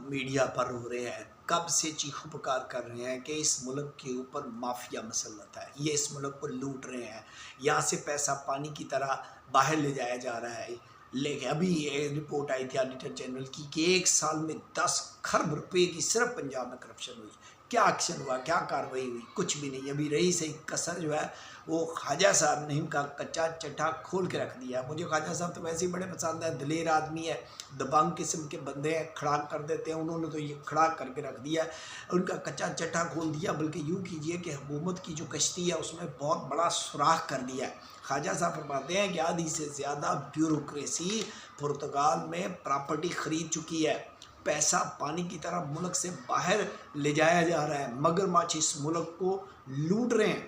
Media پر رو رہے ہیں، کب سے چیخو پکار کر رہے ہیں کہ اس ملک کے اوپر مافیا مسلط ہے، یہ اس ملک کو لوٹ رہے ہیں، یہاں سے پیسہ پانی کی طرح باہر لے جایا جا رہا ہے۔ لیکن ابھی یہ رپورٹ آئی تھی آڈیٹر جنرل کی کہ 1 سال میں 10 کھرب روپے کی صرف پنجاب میں کرپشن ہوئی۔ کیا ایکشن ہوا، کیا کارروائی ہوئی؟ کچھ بھی نہیں۔ ابھی رہی صحیح کسر جو ہے وہ خواجہ صاحب نے ان کا کچا چٹھا کھول کے رکھ دیا۔ مجھے خواجہ صاحب تو ویسے ہی بڑے پسند ہیں، دلیر آدمی ہے، دبنگ قسم کے بندے ہیں، کھڑا کر دیتے ہیں، انہوں نے تو یہ کھڑا کر کے رکھ دیا ہے، ان کا کچا چٹھا کھول دیا۔ بلکہ یوں کیجئے کہ حکومت کی جو کشتی ہے اس میں بہت بڑا سوراخ کر دیا ہے۔ خواجہ صاحب فرماتے ہیں کہ آدھی سے زیادہ بیوروکریسی پرتگال میں پراپرٹی خرید چکی ہے، پیسہ پانی کی طرح ملک سے باہر لے جایا جا رہا ہے، مگرمچھ اس ملک کو لوٹ رہے ہیں۔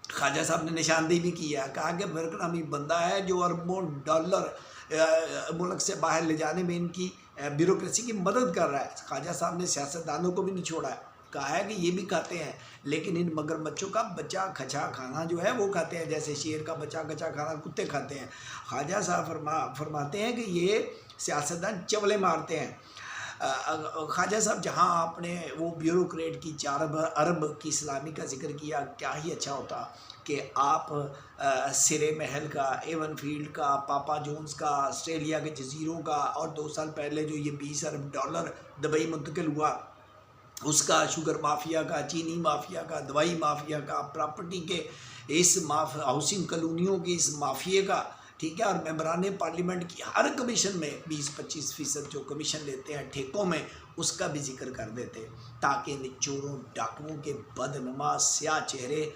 خواجہ صاحب نے نشاندہی بھی کی ہے، کہا کہ برک نامی بندہ ہے جو اربوں ڈالر ملک سے باہر لے جانے میں ان کی بیوروکریسی کی مدد کر رہا ہے۔ خواجہ صاحب نے سیاستدانوں کو بھی نہیں چھوڑا ہے، کہا ہے کہ یہ بھی کھاتے ہیں، لیکن ان مگرمچھوں کا بچہ کھچا کھانا جو ہے وہ کھاتے ہیں، جیسے شیر کا بچہ کھچا کھانا کتے کھاتے ہیں۔ خواجہ صاحب فرماتے ہیں کہ یہ سیاستدان چولے مارتے ہیں۔ خواجہ صاحب جہاں آپ نے وہ بیوروکریٹ کی 4 ارب کی سلامی کا ذکر کیا، کیا ہی اچھا ہوتا کہ آپ سرے محل کا، ایون فیلڈ کا، پاپا جونز کا، آسٹریلیا کے جزیروں کا، اور 2 سال پہلے جو یہ 20 ارب ڈالر دبئی منتقل ہوا اس کا، شوگر مافیا کا، چینی مافیا کا، دوائی مافیا کا، پراپرٹی کے اس ہاؤسنگ کالونیوں کی اس مافیے کا، ٹھیک ہے، اور ممبران پارلیمنٹ کی ہر کمیشن میں 20-25% جو کمیشن لیتے ہیں ٹھیکوں میں، اس کا بھی ذکر کر دیتے تاکہ ان چوروں ڈاکوؤں کے بدنما سیاہ چہرے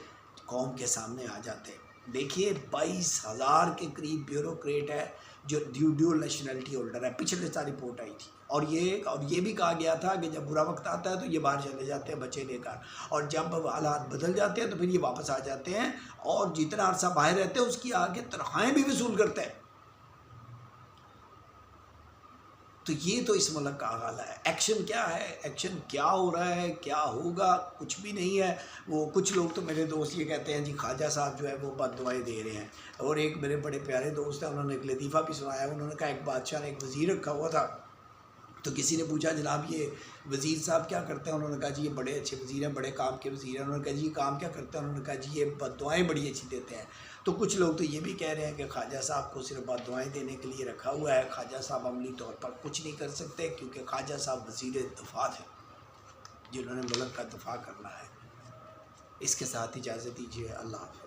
قوم کے سامنے آ جاتے۔ دیکھیے 22,000 کے قریب بیوروکریٹ ہے جو ڈیول نیشنلٹی ہولڈر ہے، پچھلے سال رپورٹ آئی تھی، اور یہ بھی کہا گیا تھا کہ جب برا وقت آتا ہے تو یہ باہر چلے جاتے ہیں بچے لے کر، اور جب حالات بدل جاتے ہیں تو پھر یہ واپس آ جاتے ہیں، اور جتنا عرصہ باہر رہتے ہیں اس کی آگے تنخواہیں بھی وصول کرتے ہیں۔ تو یہ تو اس ملک کا حال ہے۔ ایکشن کیا ہے، ایکشن کیا ہو رہا ہے، کیا ہوگا، کچھ بھی نہیں ہے۔ وہ کچھ لوگ تو میرے دوست یہ کہتے ہیں جی خواجہ صاحب جو ہے وہ بد دعائیں دے رہے ہیں، اور ایک میرے بڑے پیارے دوست ہیں، انہوں نے ایک لطیفہ بھی سنایا۔ انہوں نے کہا ایک بادشاہ نے ایک وزیر رکھا ہوا تھا، تو کسی نے پوچھا جناب یہ وزیر صاحب کیا کرتے ہیں؟ انہوں نے کہا جی یہ بڑے اچھے وزیر ہیں، بڑے کام کے وزیر ہیں۔ انہوں نے کہا جی یہ کام کیا کرتے ہیں؟ انہوں نے کہا جی یہ بد دعائیں بڑی اچھی دیتے ہیں۔ تو کچھ لوگ تو یہ بھی کہہ رہے ہیں کہ خواجہ صاحب کو صرف بد دعائیں دینے کے لیے رکھا ہوا ہے، خواجہ صاحب عملی طور پر کچھ نہیں کر سکتے، کیونکہ خواجہ صاحب وزیر دفاع تھے جنہوں نے ملک کا دفاع کرنا ہے۔ اس کے ساتھ اجازت دیجیے، اللہ حافظ۔